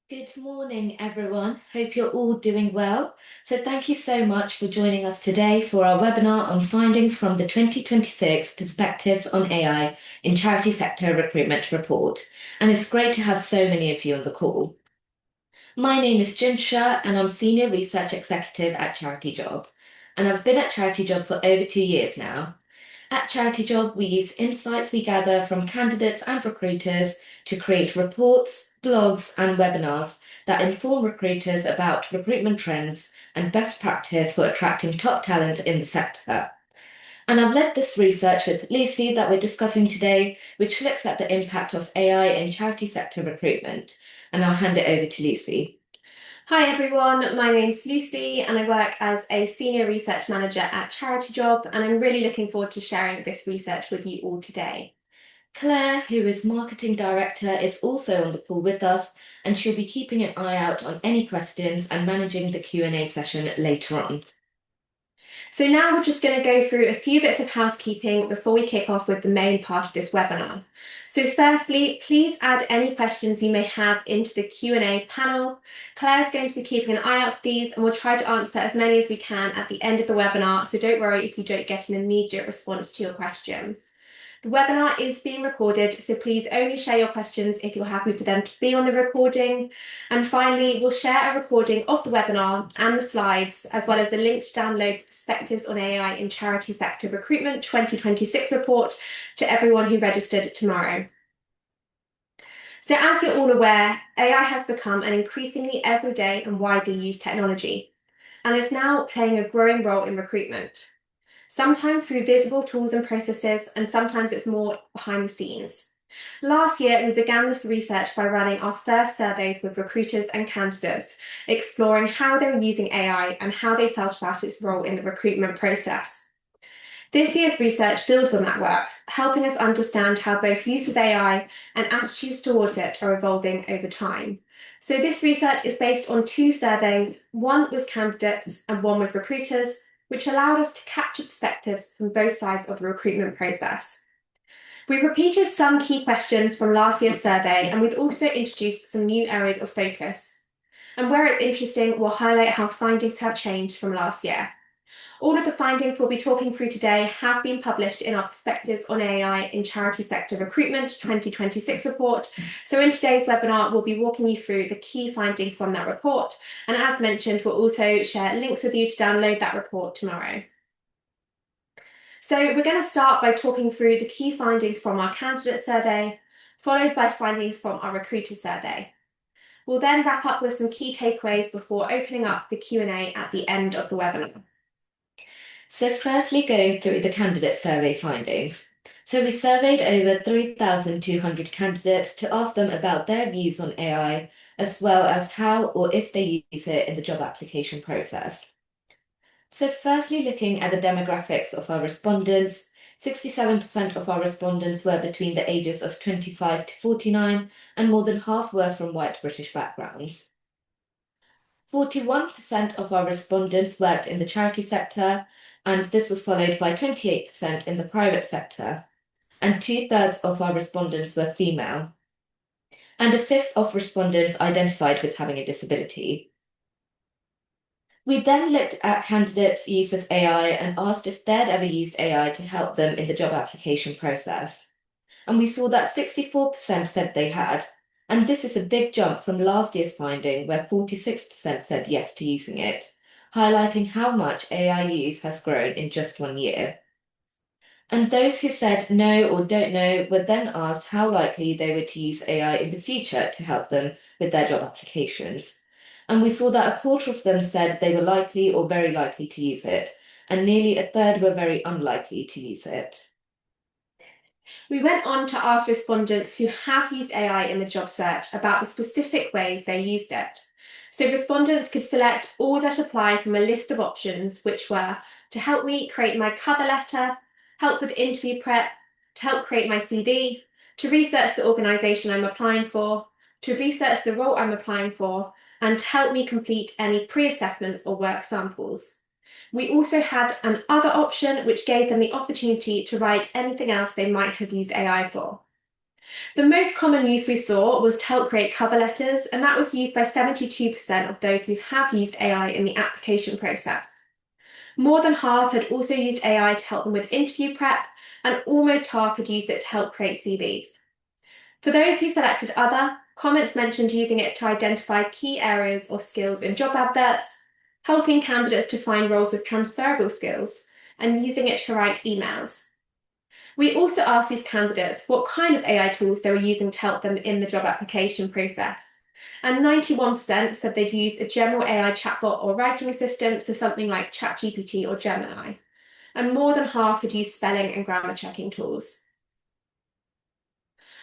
Good morning, everyone. Hope you're all doing well. So, thank you so much for joining us today for our webinar on findings from the 2026 Perspectives on AI in Charity Sector Recruitment report. And it's great to have so many of you on the call. My name is Jinsha, and I'm Senior Research Executive at Charity Job. And I've been at Charity Job for over 2 years now. At Charity Job, we use insights we gather from candidates and recruiters to create reports, blogs, and webinars that inform recruiters about recruitment trends and best practice for attracting top talent in the sector. And I've led this research with Lucy that we're discussing today, which looks at the impact of AI in charity sector recruitment. And I'll hand it over to Lucy. Hi everyone, my name's Lucy and I work as a Senior Research Manager at Charity Job, and I'm really looking forward to sharing this research with you all today. Claire, who is Marketing Director, is also on the call with us, and she'll be keeping an eye out on any questions and managing the Q&A session later on. So now we're just going to go through a few bits of housekeeping before we kick off with the main part of this webinar. So firstly, please add any questions you may have into the Q&A panel. Claire's going to be keeping an eye out for these, and we'll try to answer as many as we can at the end of the webinar, so don't worry if you don't get an immediate response to your question. The webinar is being recorded, so please only share your questions if you're happy for them to be on the recording. And finally, we'll share a recording of the webinar and the slides, as well as a link to download the Perspectives on AI in Charity Sector Recruitment 2026 report to everyone who registered tomorrow. So as you're all aware, AI has become an increasingly everyday and widely used technology, and is now playing a growing role in recruitment. Sometimes through visible tools and processes, and sometimes it's more behind the scenes. Last year, we began this research by running our first surveys with recruiters and candidates, exploring how they were using AI and how they felt about its role in the recruitment process. This year's research builds on that work, helping us understand how both use of AI and attitudes towards it are evolving over time. So this research is based on two surveys, one with candidates and one with recruiters, which allowed us to capture perspectives from both sides of the recruitment process. We've repeated some key questions from last year's survey, and we've also introduced some new areas of focus. And where it's interesting, we'll highlight how findings have changed from last year. All of the findings we'll be talking through today have been published in our Perspectives on AI in Charity Sector Recruitment 2026 report. So in today's webinar, we'll be walking you through the key findings from that report. And as mentioned, we'll also share links with you to download that report tomorrow. So we're going to start by talking through the key findings from our candidate survey, followed by findings from our recruiter survey. We'll then wrap up with some key takeaways before opening up the Q&A at the end of the webinar. So, firstly, going through the candidate survey findings. So, we surveyed over 3,200 candidates to ask them about their views on AI, as well as how or if they use it in the job application process. So, firstly, looking at the demographics of our respondents, 67% of our respondents were between the ages of 25 to 49, and more than half were from white British backgrounds. 41% of our respondents worked in the charity sector, and this was followed by 28% in the private sector. And two-thirds of our respondents were female. And a fifth of respondents identified with having a disability. We then looked at candidates' use of AI and asked if they'd ever used AI to help them in the job application process. And we saw that 64% said they had, and this is a big jump from last year's finding where 46% said yes to using it, highlighting how much AI use has grown in just 1 year. And those who said no or don't know were then asked how likely they were to use AI in the future to help them with their job applications. And we saw that a quarter of them said they were likely or very likely to use it, and nearly a third were very unlikely to use it. We went on to ask respondents who have used AI in the job search about the specific ways they used it. So respondents could select all that apply from a list of options, which were to help me create my cover letter, help with interview prep, to help create my CV, to research the organisation I'm applying for, to research the role I'm applying for, and to help me complete any pre-assessments or work samples. We also had an other option which gave them the opportunity to write anything else they might have used AI for. The most common use we saw was to help create cover letters, and that was used by 72% of those who have used AI in the application process. More than half had also used AI to help them with interview prep, and almost half had used it to help create CVs. For those who selected other, comments mentioned using it to identify key areas or skills in job adverts, helping candidates to find roles with transferable skills, and using it to write emails. We also asked these candidates what kind of AI tools they were using to help them in the job application process. And 91% said they'd use a general AI chatbot or writing assistant, so something like ChatGPT or Gemini. And more than half had used spelling and grammar checking tools.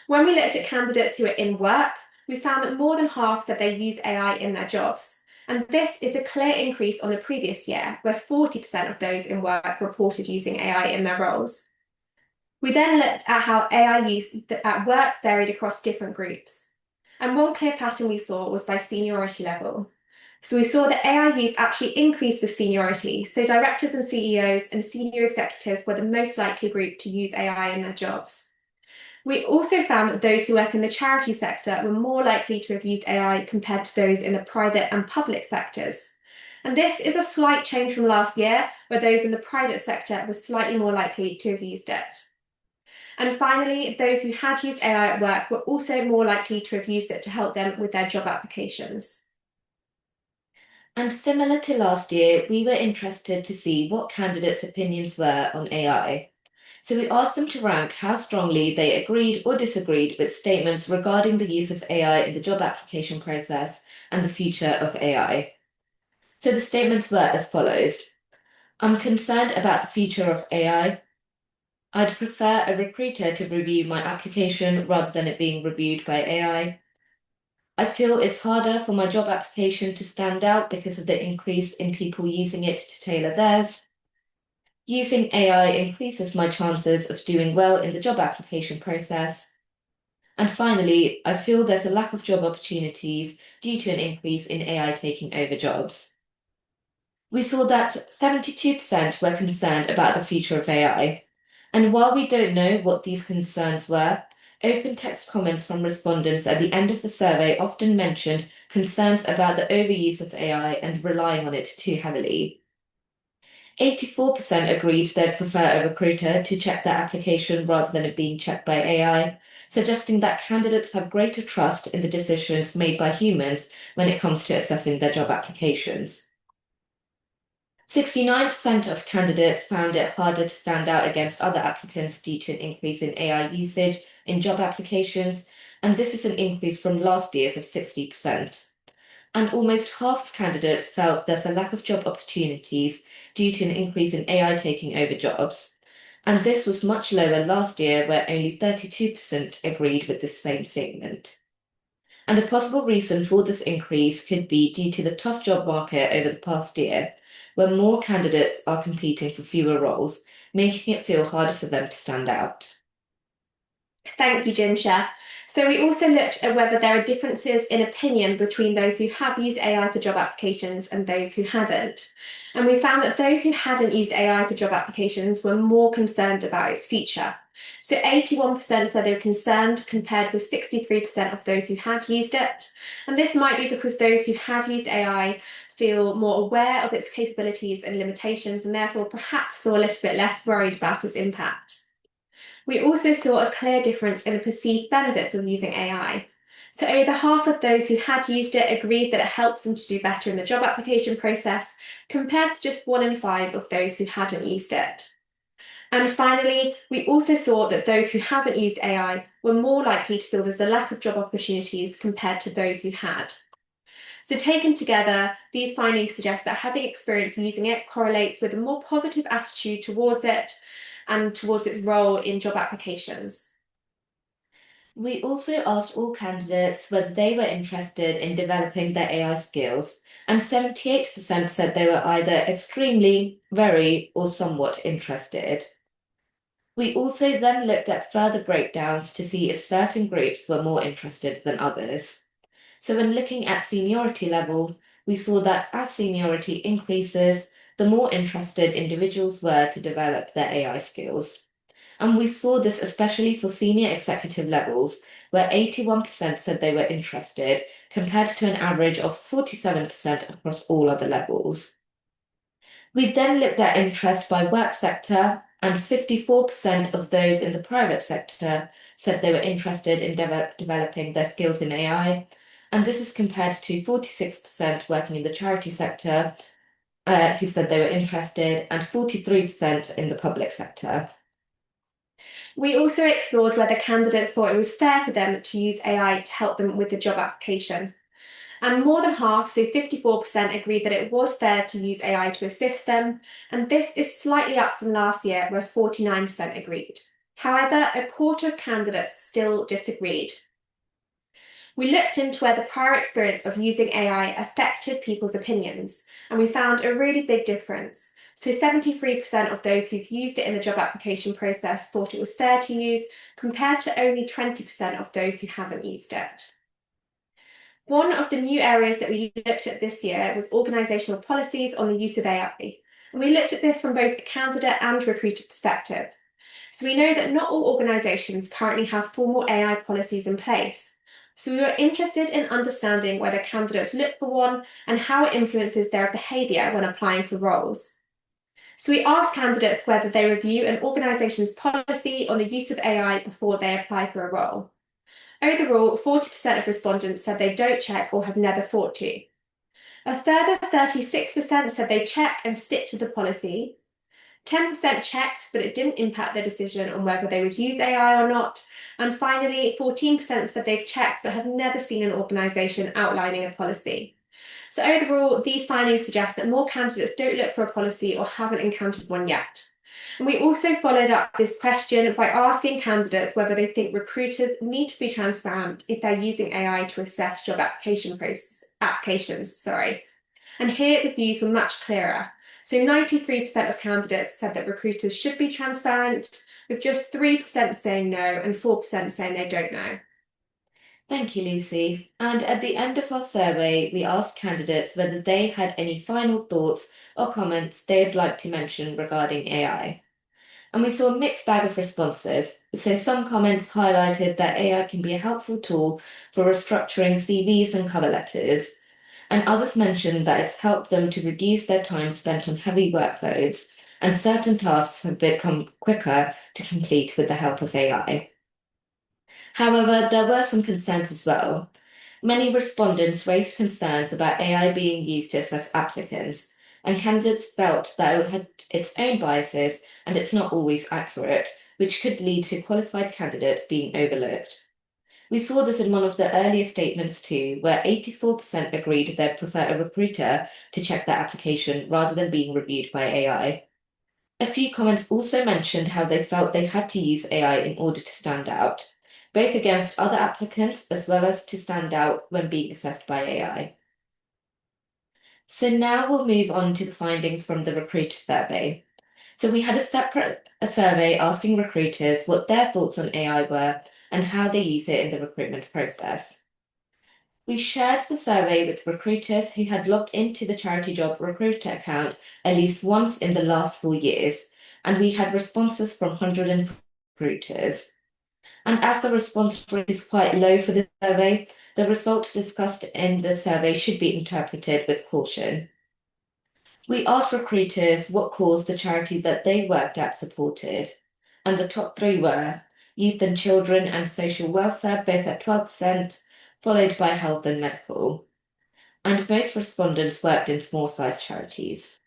When we looked at candidates who were in work, we found that more than half said they use AI in their jobs. And this is a clear increase on the previous year, where 40% of those in work reported using AI in their roles. We then looked at how AI use at work varied across different groups. And one clear pattern we saw was by seniority level. So we saw that AI use actually increased with seniority. So directors and CEOs and senior executives were the most likely group to use AI in their jobs. We also found that those who work in the charity sector were more likely to have used AI compared to those in the private and public sectors. And this is a slight change from last year, where those in the private sector were slightly more likely to have used it. And finally, those who had used AI at work were also more likely to have used it to help them with their job applications. And similar to last year, we were interested to see what candidates' opinions were on AI. So we asked them to rank how strongly they agreed or disagreed with statements regarding the use of AI in the job application process and the future of AI. So the statements were as follows. I'm concerned about the future of AI. I'd prefer a recruiter to review my application rather than it being reviewed by AI. I feel it's harder for my job application to stand out because of the increase in people using it to tailor theirs. Using AI increases my chances of doing well in the job application process. And finally, I feel there's a lack of job opportunities due to an increase in AI taking over jobs. We saw that 72% were concerned about the future of AI. And while we don't know what these concerns were, open text comments from respondents at the end of the survey often mentioned concerns about the overuse of AI and relying on it too heavily. 84% agreed they'd prefer a recruiter to check their application rather than it being checked by AI, suggesting that candidates have greater trust in the decisions made by humans when it comes to assessing their job applications. 69% of candidates found it harder to stand out against other applicants due to an increase in AI usage in job applications, and this is an increase from last year's of 60%. And almost half of candidates felt there's a lack of job opportunities due to an increase in AI taking over jobs. And this was much lower last year, where only 32% agreed with this same statement. And a possible reason for this increase could be due to the tough job market over the past year, where more candidates are competing for fewer roles, making it feel harder for them to stand out. Thank you, Jinsha. So we also looked at whether there are differences in opinion between those who have used AI for job applications and those who hadn't. And we found that those who hadn't used AI for job applications were more concerned about its future. So 81% said they were concerned, compared with 63% of those who had used it. And this might be because those who have used AI feel more aware of its capabilities and limitations, and therefore perhaps feel a little bit less worried about its impact. We also saw a clear difference in the perceived benefits of using AI. So over half of those who had used it agreed that it helps them to do better in the job application process, compared to just 1 in 5 of those who hadn't used it. And finally, we also saw that those who haven't used AI were more likely to feel there's a lack of job opportunities compared to those who had. So taken together, these findings suggest that having experience using it correlates with a more positive attitude towards it and towards its role in job applications. We also asked all candidates whether they were interested in developing their AI skills, and 78% said they were either extremely, very, or somewhat interested. We also then looked at further breakdowns to see if certain groups were more interested than others. So, when looking at seniority level, we saw that as seniority increases, the more interested individuals were to develop their AI skills. And we saw this especially for senior executive levels, where 81% said they were interested, compared to an average of 47% across all other levels. We then looked at interest by work sector, and 54% of those in the private sector said they were interested in developing their skills in AI. And this is compared to 46% working in the charity sector, who said they were interested, and 43% in the public sector. We also explored whether candidates thought it was fair for them to use AI to help them with the job application. And more than half, so 54%, agreed that it was fair to use AI to assist them, and this is slightly up from last year, where 49% agreed. However, a quarter of candidates still disagreed. We looked into where the prior experience of using AI affected people's opinions, and we found a really big difference. So 73% of those who've used it in the job application process thought it was fair to use, compared to only 20% of those who haven't used it. One of the new areas that we looked at this year was organisational policies on the use of AI. And we looked at this from both a candidate and recruiter perspective. So we know that not all organisations currently have formal AI policies in place. So we were interested in understanding whether candidates look for one and how it influences their behaviour when applying for roles. So we asked candidates whether they review an organisation's policy on the use of AI before they apply for a role. Overall, 40% of respondents said they don't check or have never thought to. A further 36% said they check and stick to the policy. 10% checked, but it didn't impact their decision on whether they would use AI or not. And finally, 14% said they've checked but have never seen an organisation outlining a policy. So overall, these findings suggest that more candidates don't look for a policy or haven't encountered one yet. And we also followed up this question by asking candidates whether they think recruiters need to be transparent if they're using AI to assess job applications. And here the views were much clearer. So 93% of candidates said that recruiters should be transparent, with just 3% saying no and 4% saying they don't know. Thank you, Lucy. And at the end of our survey, we asked candidates whether they had any final thoughts or comments they'd like to mention regarding AI. And we saw a mixed bag of responses. So some comments highlighted that AI can be a helpful tool for restructuring CVs and cover letters, and others mentioned that it's helped them to reduce their time spent on heavy workloads, and certain tasks have become quicker to complete with the help of AI. However, there were some concerns as well. Many respondents raised concerns about AI being used to assess applicants, and candidates felt that it had its own biases and it's not always accurate, which could lead to qualified candidates being overlooked. We saw this in one of the earlier statements too, where 84% agreed they'd prefer a recruiter to check their application rather than being reviewed by AI. A few comments also mentioned how they felt they had to use AI in order to stand out, both against other applicants as well as to stand out when being assessed by AI. So now we'll move on to the findings from the recruiter survey. So we had a survey asking recruiters what their thoughts on AI were and how they use it in the recruitment process. We shared the survey with recruiters who had logged into the charity job recruiter account at least once in the last 4 years, and we had responses from 104 recruiters. And as the response rate is quite low for the survey, the results discussed in the survey should be interpreted with caution. We asked recruiters what cause the charity that they worked at supported, and the top three were youth and children and social welfare, both at 12%, followed by health and medical. And most respondents worked in small-sized charities.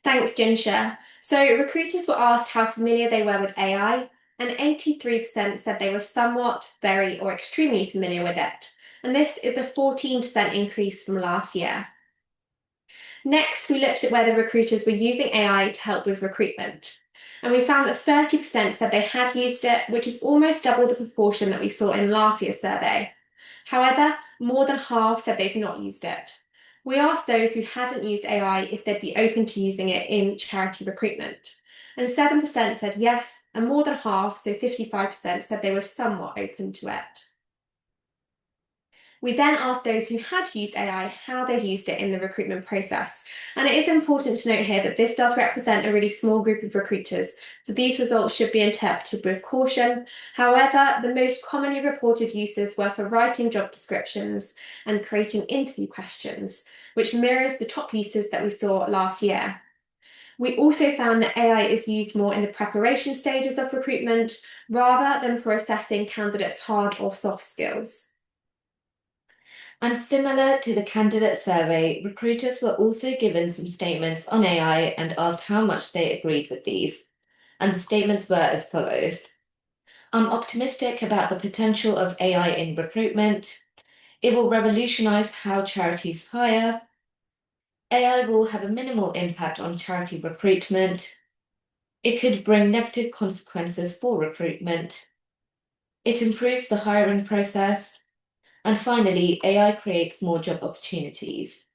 Thanks, Jinsha. So recruiters were asked how familiar they were with AI, and 83% said they were somewhat, very, or extremely familiar with it. And this is a 14% increase from last year. Next, we looked at whether recruiters were using AI to help with recruitment. And we found that 30% said they had used it, which is almost double the proportion that we saw in last year's survey. However, more than half said they've not used it. We asked those who hadn't used AI if they'd be open to using it in charity recruitment. And 7% said yes, and more than half, so 55%, said they were somewhat open to it. We then asked those who had used AI how they'd used it in the recruitment process. And it is important to note here that this does represent a really small group of recruiters, so these results should be interpreted with caution. However, the most commonly reported uses were for writing job descriptions and creating interview questions, which mirrors the top uses that we saw last year. We also found that AI is used more in the preparation stages of recruitment rather than for assessing candidates' hard or soft skills. And similar to the candidate survey, recruiters were also given some statements on AI and asked how much they agreed with these. And the statements were as follows. I'm optimistic about the potential of AI in recruitment. It will revolutionize how charities hire. AI will have a minimal impact on charity recruitment. It could bring negative consequences for recruitment. It improves the hiring process. And finally, AI creates more job opportunities.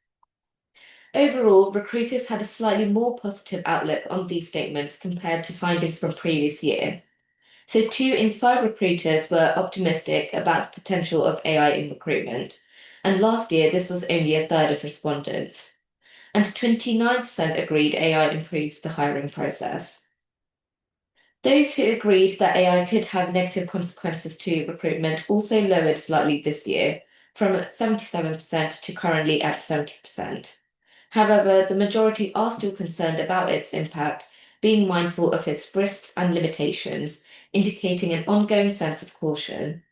Overall, recruiters had a slightly more positive outlook on these statements compared to findings from previous year. So 2 in 5 recruiters were optimistic about the potential of AI in recruitment, and last year this was only a third of respondents. And 29% agreed AI improves the hiring process. Those who agreed that AI could have negative consequences to recruitment also lowered slightly this year, from 77% to currently at 70%. However, the majority are still concerned about its impact, being mindful of its risks and limitations, indicating an ongoing sense of caution.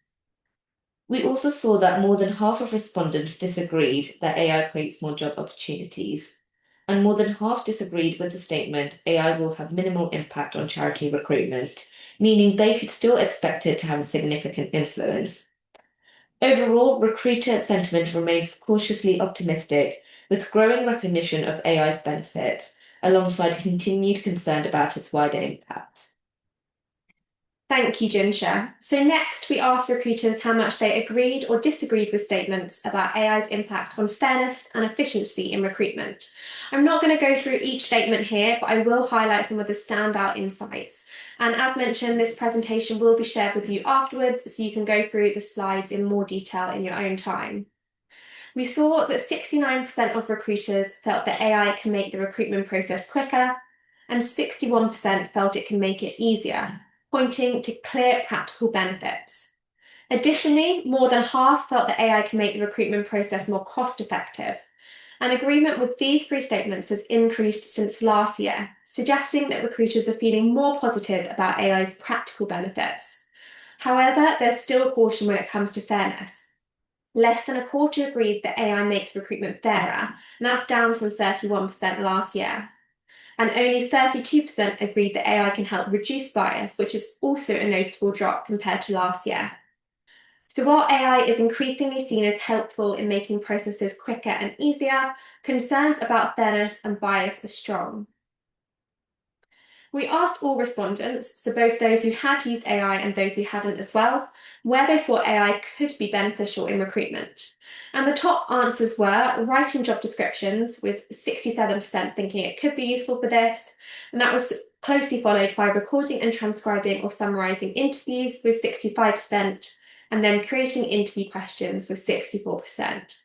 We also saw that more than half of respondents disagreed that AI creates more job opportunities, and more than half disagreed with the statement AI will have minimal impact on charity recruitment, meaning they could still expect it to have a significant influence. Overall, recruiter sentiment remains cautiously optimistic, with growing recognition of AI's benefits, alongside continued concern about its wider impact. Thank you, Jinsha. So next, we asked recruiters how much they agreed or disagreed with statements about AI's impact on fairness and efficiency in recruitment. I'm not going to go through each statement here, but I will highlight some of the standout insights. And as mentioned, this presentation will be shared with you afterwards, so you can go through the slides in more detail in your own time. We saw that 69% of recruiters felt that AI can make the recruitment process quicker, and 61% felt it can make it easier, pointing to clear practical benefits. Additionally, more than half felt that AI can make the recruitment process more cost-effective. And agreement with these 3 statements has increased since last year, suggesting that recruiters are feeling more positive about AI's practical benefits. However, there's still caution when it comes to fairness. Less than a quarter agreed that AI makes recruitment fairer, and that's down from 31% last year. And only 32% agreed that AI can help reduce bias, which is also a noticeable drop compared to last year. So while AI is increasingly seen as helpful in making processes quicker and easier, concerns about fairness and bias are strong. We asked all respondents, so both those who had used AI and those who hadn't as well, where they thought AI could be beneficial in recruitment. And the top answers were writing job descriptions, with 67% thinking it could be useful for this, and that was closely followed by recording and transcribing or summarising interviews with 65%, and then creating interview questions with 64%.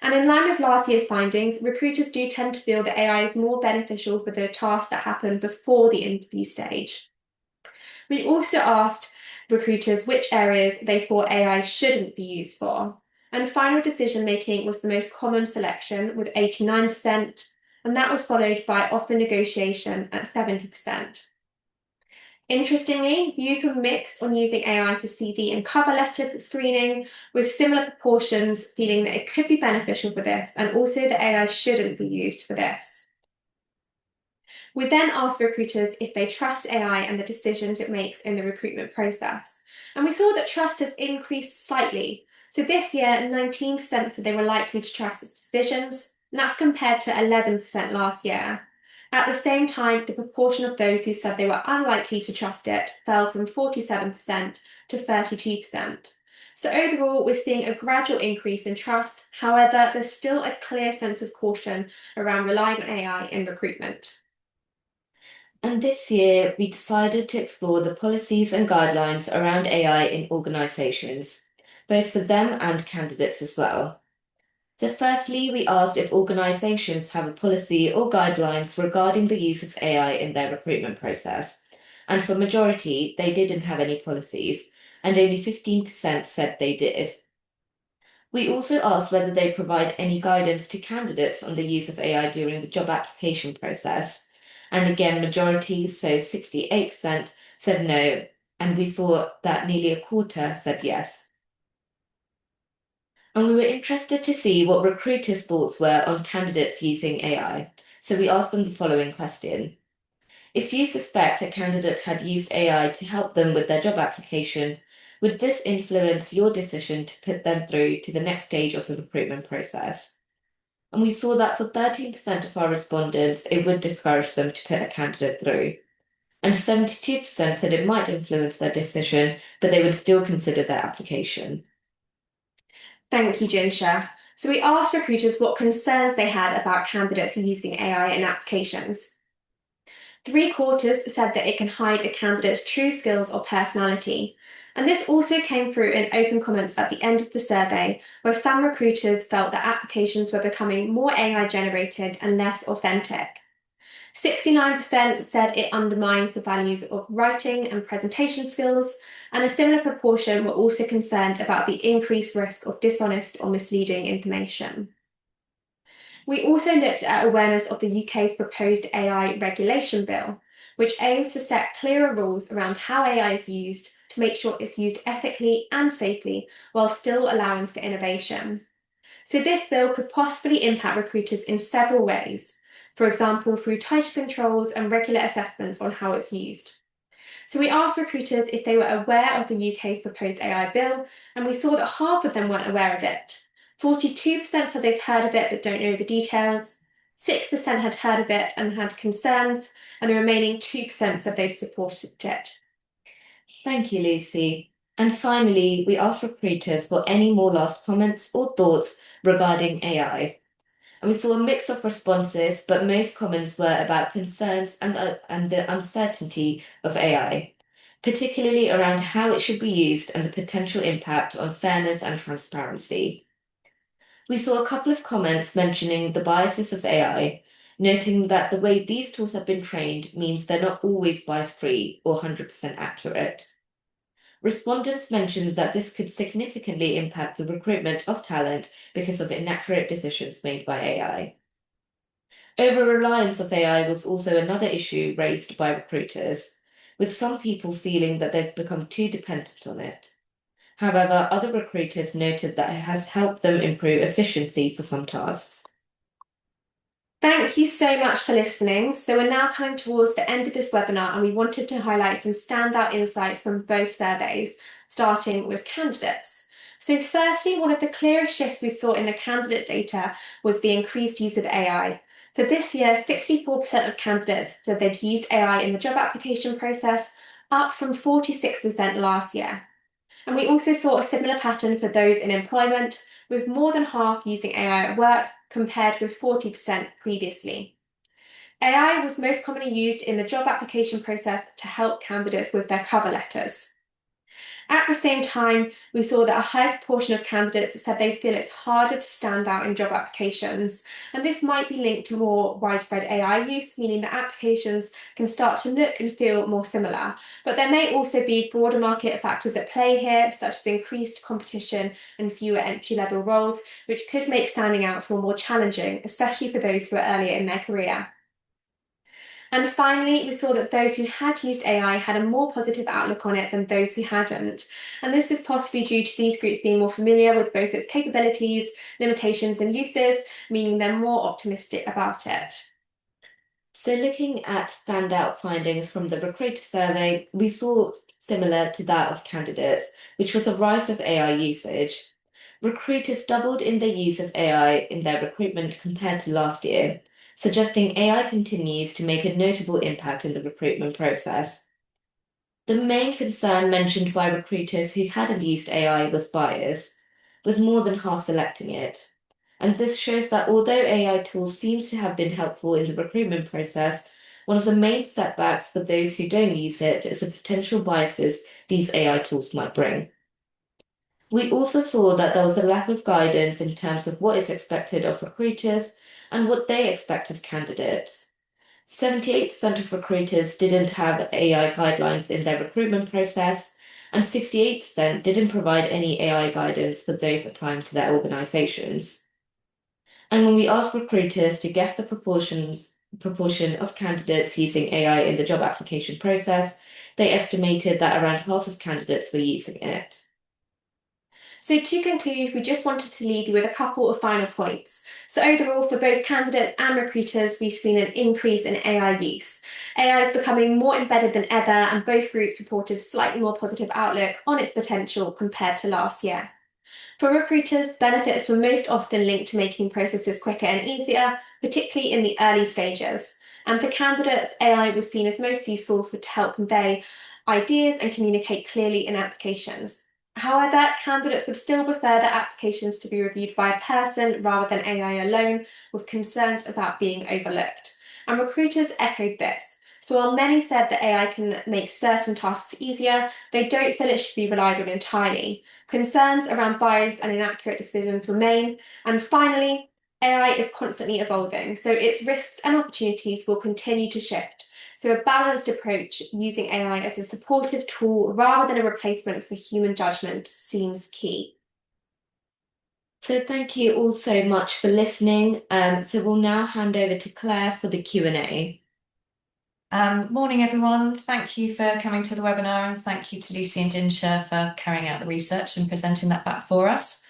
And in line with last year's findings, recruiters do tend to feel that AI is more beneficial for the tasks that happen before the interview stage. We also asked recruiters which areas they thought AI shouldn't be used for. And final decision making was the most common selection with 89%, and that was followed by offer negotiation at 70%. Interestingly, views were mixed on using AI for CV and cover letter screening, with similar proportions feeling that it could be beneficial for this, and also that AI shouldn't be used for this. We then asked recruiters if they trust AI and the decisions it makes in the recruitment process. And we saw that trust has increased slightly. So this year, 19% said they were likely to trust its decisions, and that's compared to 11% last year. At the same time, the proportion of those who said they were unlikely to trust it fell from 47% to 32%. So overall, we're seeing a gradual increase in trust. However, there's still a clear sense of caution around relying on AI in recruitment. And this year, we decided to explore the policies and guidelines around AI in organisations. both for them and candidates as well. So, firstly, we asked if organizations have a policy or guidelines regarding the use of AI in their recruitment process. And for majority, they didn't have any policies, and only 15% said they did. We also asked whether they provide any guidance to candidates on the use of AI during the job application process. And again, majority, so 68%, said no, and we saw that nearly a quarter said yes. And we were interested to see what recruiters' thoughts were on candidates using AI. So we asked them the following question. If you suspect a candidate had used AI to help them with their job application, would this influence your decision to put them through to the next stage of the recruitment process? And we saw that for 13% of our respondents, it would discourage them to put a candidate through. And 72% said it might influence their decision, but they would still consider their application. Thank you, Jinsha. So we asked recruiters what concerns they had about candidates using AI in applications. Three-quarters said that it can hide a candidate's true skills or personality. And this also came through in open comments at the end of the survey, where some recruiters felt that applications were becoming more AI generated and less authentic. 69% said it undermines the values of writing and presentation skills, and a similar proportion were also concerned about the increased risk of dishonest or misleading information. We also looked at awareness of the UK's proposed AI regulation bill, which aims to set clearer rules around how AI is used to make sure it's used ethically and safely while still allowing for innovation. So, this bill could possibly impact recruiters in several ways, for example, through tighter controls and regular assessments on how it's used. So, we asked recruiters if they were aware of the UK's proposed AI bill, and we saw that half of them weren't aware of it. 42% said they've heard of it but don't know the details. 6% had heard of it and had concerns, and the remaining 2% said they'd supported it. Thank you, Lucy. And finally, we asked recruiters for any more last comments or thoughts regarding AI. And we saw a mix of responses, but most comments were about concerns and the uncertainty of AI, particularly around how it should be used and the potential impact on fairness and transparency. We saw a couple of comments mentioning the biases of AI, noting that the way these tools have been trained means they're not always bias-free or 100% accurate. Respondents mentioned that this could significantly impact the recruitment of talent because of inaccurate decisions made by AI. Over-reliance of AI was also another issue raised by recruiters, with some people feeling that they've become too dependent on it. However, other recruiters noted that it has helped them improve efficiency for some tasks. Thank you so much for listening. So we're now coming towards the end of this webinar, and we wanted to highlight some standout insights from both surveys, starting with candidates. So firstly, one of the clearest shifts we saw in the candidate data was the increased use of AI. So this year, 64% of candidates said they'd used AI in the job application process, up from 46% last year. And we also saw a similar pattern for those in employment, with more than half using AI at work compared with 40% previously. AI was most commonly used in the job application process to help candidates with their cover letters. At the same time, we saw that a high proportion of candidates said they feel it's harder to stand out in job applications, and this might be linked to more widespread AI use, meaning that applications can start to look and feel more similar. But there may also be broader market factors at play here, such as increased competition and fewer entry-level roles, which could make standing out feel more challenging, especially for those who are earlier in their career. And finally, we saw that those who had used AI had a more positive outlook on it than those who hadn't. And this is possibly due to these groups being more familiar with both its capabilities, limitations, and uses, meaning they're more optimistic about it. So, looking at standout findings from the recruiter survey, we saw similar to that of candidates, which was a rise of AI usage. Recruiters doubled in their use of AI in their recruitment compared to last year, suggesting AI continues to make a notable impact in the recruitment process. The main concern mentioned by recruiters who hadn't used AI was bias, with more than half selecting it. And this shows that although AI tools seems to have been helpful in the recruitment process, one of the main setbacks for those who don't use it is the potential biases these AI tools might bring. We also saw that there was a lack of guidance in terms of what is expected of recruiters and what they expect of candidates. 78% of recruiters didn't have AI guidelines in their recruitment process, and 68% didn't provide any AI guidance for those applying to their organizations. And when we asked recruiters to guess the proportion of candidates using AI in the job application process, they estimated that around half of candidates were using it. So to conclude, we just wanted to leave you with a couple of final points. So overall, for both candidates and recruiters, we've seen an increase in AI use. AI is becoming more embedded than ever, and both groups reported slightly more positive outlook on its potential compared to last year. For recruiters, benefits were most often linked to making processes quicker and easier, particularly in the early stages. And for candidates, AI was seen as most useful to help convey ideas and communicate clearly in applications. However, candidates would still prefer their applications to be reviewed by a person rather than AI alone, with concerns about being overlooked. And recruiters echoed this. So while many said that AI can make certain tasks easier, they don't feel it should be relied on entirely. Concerns around bias and inaccurate decisions remain. And finally, AI is constantly evolving, so its risks and opportunities will continue to shift. So, a balanced approach using AI as a supportive tool rather than a replacement for human judgment seems key. So thank you all so much for listening. So we'll now hand over to Claire for the Q&A. Morning, everyone. Thank you for coming to the webinar, and thank you to Lucy and Dinsha for carrying out the research and presenting that back for us.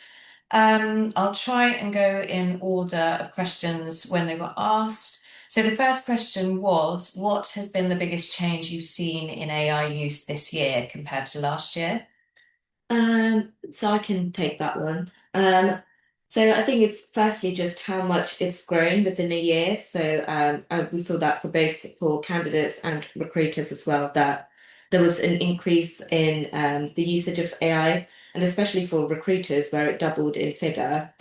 I'll try and go in order of questions when they were asked. So the first question was, what has been the biggest change you've seen in AI use this year compared to last year? So I can take that one. So I think it's firstly just how much it's grown within a year. So we saw that for candidates and recruiters as well, that there was an increase in the usage of AI, and especially for recruiters, where it doubled in figure.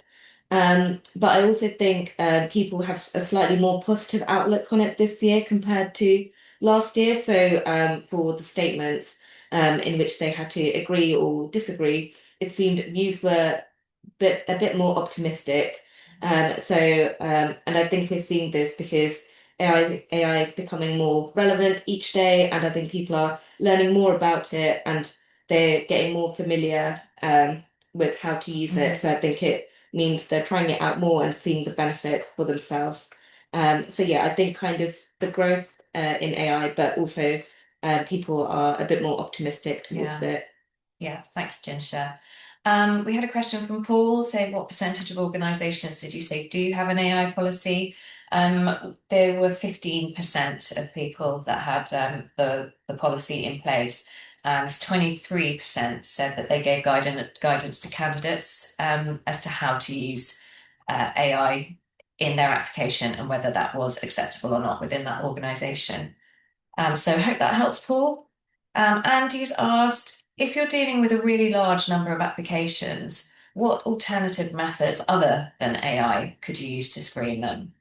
But I also think people have a slightly more positive outlook on it this year compared to last year. So for the statements in which they had to agree or disagree, it seemed views were a bit more optimistic. And I think we're seeing this because AI is becoming more relevant each day, and I think people are learning more about it and they're getting more familiar with how to use it. So I think it means they're trying it out more and seeing the benefit for themselves. So yeah, I think kind of the growth in AI, but also people are a bit more optimistic towards it. Yeah, thank you, Jinsha. We had a question from Paul saying, what percentage of organisations did you say do have an AI policy? There were 15% of people that had the policy in place, and 23% said that they gave guidance to candidates as to how to use AI in their application and whether that was acceptable or not within that organisation. So I hope that helps, Paul. Andy's asked, if you're dealing with a really large number of applications, what alternative methods other than AI could you use to screen them?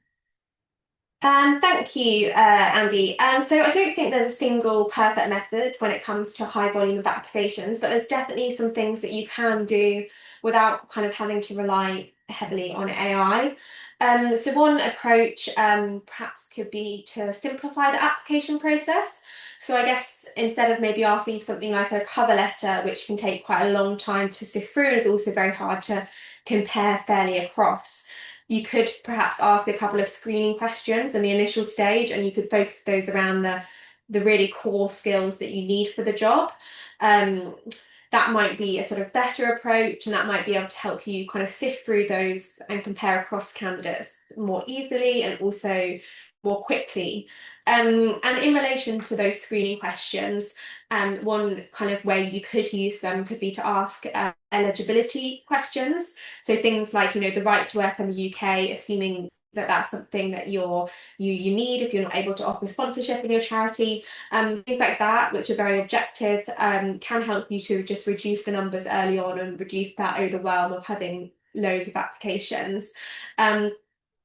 Thank you, Andy. So I don't think there's a single perfect method when it comes to high volume of applications, but there's definitely some things that you can do without kind of having to rely heavily on AI. So one approach perhaps could be to simplify the application process. So I guess instead of maybe asking for something like a cover letter, which can take quite a long time to sift through and is also very hard to compare fairly across, you could perhaps ask a couple of screening questions in the initial stage, and you could focus those around the really core skills that you need for the job. That might be a sort of better approach, and that might be able to help you kind of sift through those and compare across candidates more easily and also more quickly. And in relation to those screening questions, one kind of way you could use them could be to ask eligibility questions. So things like, the right to work in the UK, assuming that that's something that you need if you're not able to offer sponsorship in your charity. Things like that, which are very objective, can help you to just reduce the numbers early on and reduce that overwhelm of having loads of applications.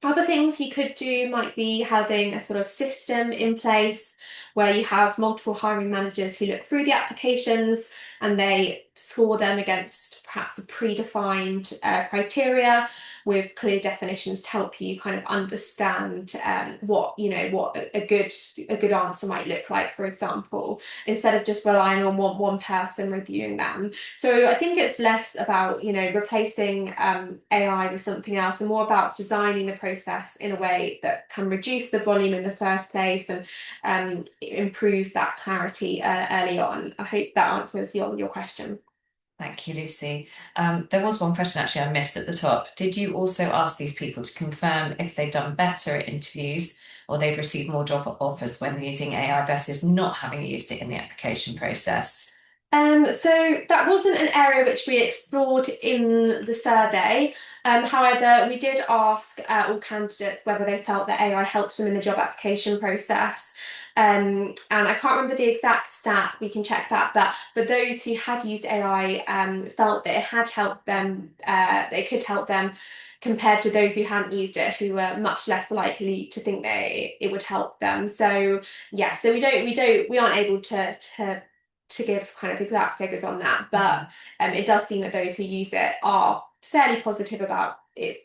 Other things you could do might be having a sort of system in place where you have multiple hiring managers who look through the applications and they score them against perhaps a predefined criteria with clear definitions to help you kind of understand what what a good answer might look like, for example, instead of just relying on one person reviewing them. So I think it's less about, replacing AI with something else and more about designing the process in a way that can reduce the volume in the first place and improves that clarity early on. I hope that answers your question. Thank you, Lucy. There was one question actually I missed at the top. Did you also ask these people to confirm if they'd done better at interviews or they'd received more job offers when using AI versus not having used it in the application process? So that wasn't an area which we explored in the survey. However, we did ask all candidates whether they felt that AI helped them in the job application process. And I can't remember the exact stat, we can check that, but those who had used AI felt that it had helped them, they could help them compared to those who hadn't used it, who were much less likely to think that it would help them. So yeah, so we aren't able to give kind of exact figures on that, but it does seem that those who use it are fairly positive about its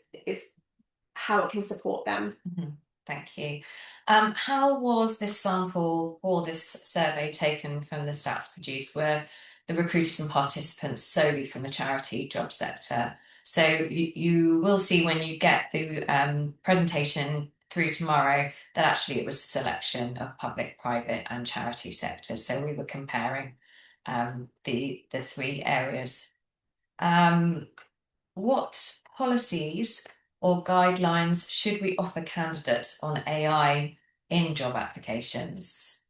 how it can support them. Mhm. Thank you. How was this sample for this survey taken from the stats produced? Were the recruiters and participants solely from the charity job sector? So you will see when you get the presentation through tomorrow that actually it was a selection of public, private, and charity sectors. So we were comparing the three areas. What policies or guidelines should we offer candidates on AI in job applications?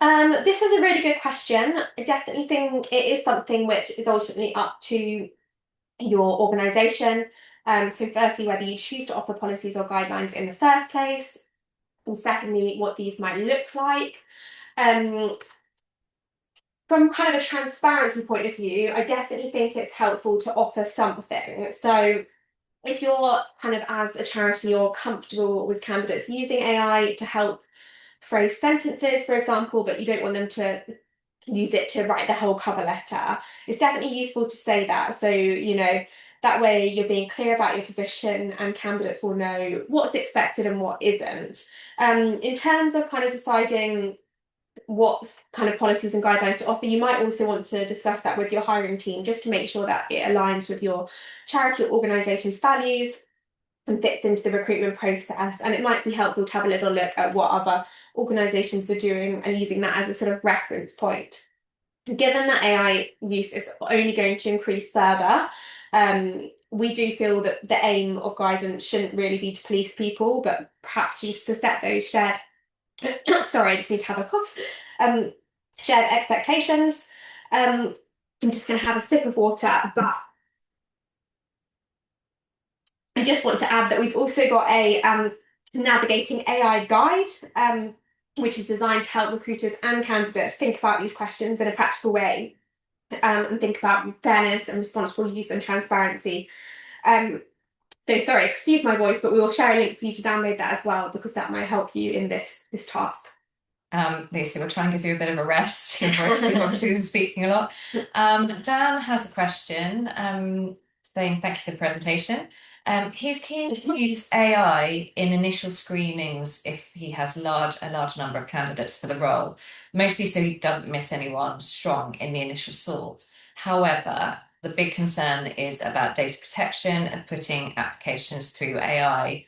This is a really good question. I definitely think it is something which is ultimately up to your organisation. So firstly, whether you choose to offer policies or guidelines in the first place, and secondly, what these might look like. Um, from kind of a transparency point of view, I definitely think it's helpful to offer something. So if you're kind of as a charity, you're comfortable with candidates using AI to help phrase sentences, for example, but you don't want them to use it to write the whole cover letter, it's definitely useful to say that. So, that way you're being clear about your position and candidates will know what's expected and what isn't. In terms of kind of deciding what kind of policies and guidelines to offer, you might also want to discuss that with your hiring team just to make sure that it aligns with your charity or organisation's values and fits into the recruitment process. And it might be helpful to have a little look at what other organisations are doing and using that as a sort of reference point. Given that AI use is only going to increase further, we do feel that the aim of guidance shouldn't really be to police people, but perhaps just to set those shared sorry, I just need to have a cough. Shared expectations. I'm just going to have a sip of water, but I just want to add that we've also got a navigating AI guide, which is designed to help recruiters and candidates think about these questions in a practical way, and think about fairness and responsible use and transparency. So sorry, excuse my voice, but we will share a link for you to download that as well because that might help you in this task. Lucy, we'll try and give you a bit of a rest. Your voice, you've obviously been speaking a lot. Dan has a question saying thank you for the presentation. He's keen to use AI in initial screenings if he has a large number of candidates for the role, mostly so he doesn't miss anyone strong in the initial sort. However, the big concern is about data protection and putting applications through AI.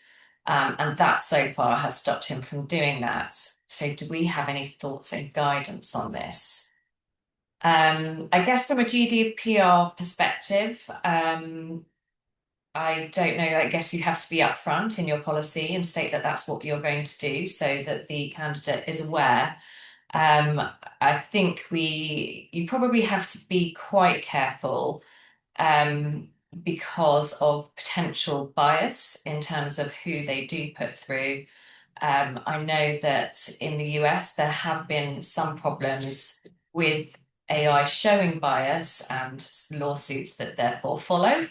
And that so far has stopped him from doing that. So, do we have any thoughts and guidance on this? I guess from a GDPR perspective, I don't know. I guess you have to be upfront in your policy and state that that's what you're going to do so that the candidate is aware. Um, I think you probably have to be quite careful because of potential bias in terms of who they do put through. I know that in the US there have been some problems with AI showing bias and lawsuits that therefore follow.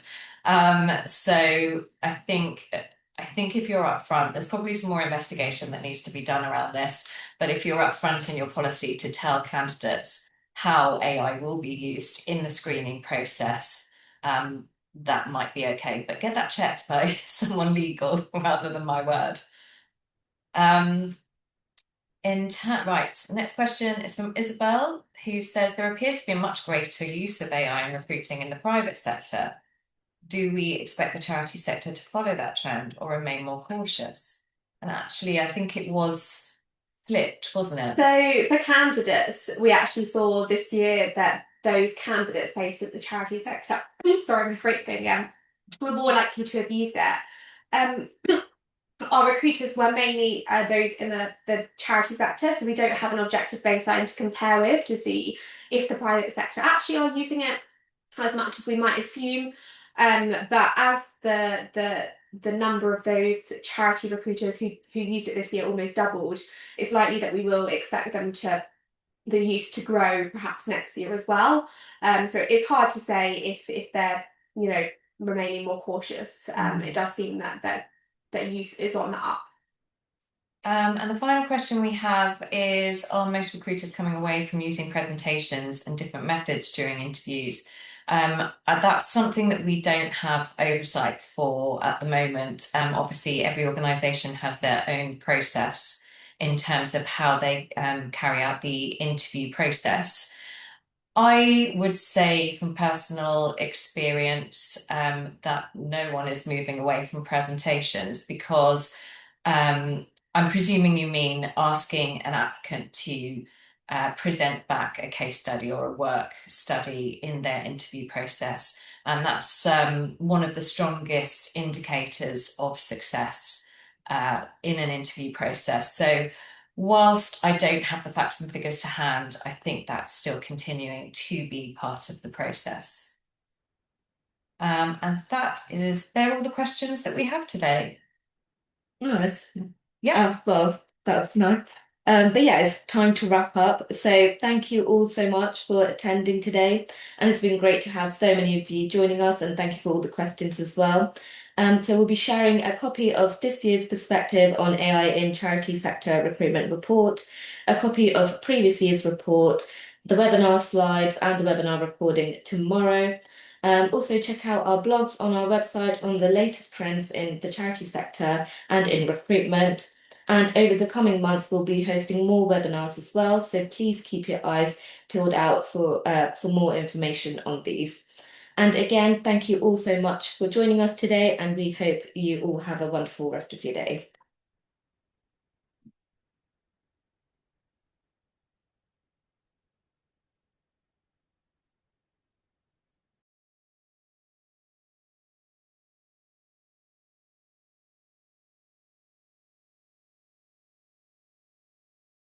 So I think I think if you're upfront, there's probably some more investigation that needs to be done around this. But if you're upfront in your policy to tell candidates how AI will be used in the screening process, that might be okay. But get that checked by someone legal rather than my word. Um, right, next question is from Isabel, who says there appears to be a much greater use of AI in recruiting in the private sector. Do we expect the charity sector to follow that trend or remain more cautious? And actually, I think it was flipped, wasn't it? So for candidates, we actually saw this year that those candidates based in the charity sector, sorry, my throat's going again, were more likely to abuse it. Um, our recruiters were mainly those in the charity sector, so we don't have an objective baseline to compare with to see if the private sector actually are using it as much as we might assume. But as the number of those charity recruiters who used it this year almost doubled, it's likely that we will expect the use to grow perhaps next year as well. So it's hard to say if they're remaining more cautious. It does seem that use is on the up. And the final question we have is, are most recruiters coming away from using presentations and different methods during interviews? That's something that we don't have oversight for at the moment. Obviously, every organisation has their own process in terms of how they carry out the interview process. I would say from personal experience that no one is moving away from presentations because I'm presuming you mean asking an applicant to present back a case study or a work study in their interview process. And that's one of the strongest indicators of success in an interview process. So whilst I don't have the facts and figures to hand, I think that's still continuing to be part of the process. And they're all the questions that we have today. Nice. Yeah. Well, that's nice. But yeah, it's time to wrap up. So thank you all so much for attending today. And it's been great to have so many of you joining us, and thank you for all the questions as well. So we'll be sharing a copy of this year's perspective on AI in charity sector recruitment report, a copy of previous year's report, the webinar slides, and the webinar recording tomorrow. Also check out our blogs on our website on the latest trends in the charity sector and in recruitment. And over the coming months, we'll be hosting more webinars as well. So please keep your eyes peeled out for more information on these. And again, thank you all so much for joining us today, and we hope you all have a wonderful rest of your day.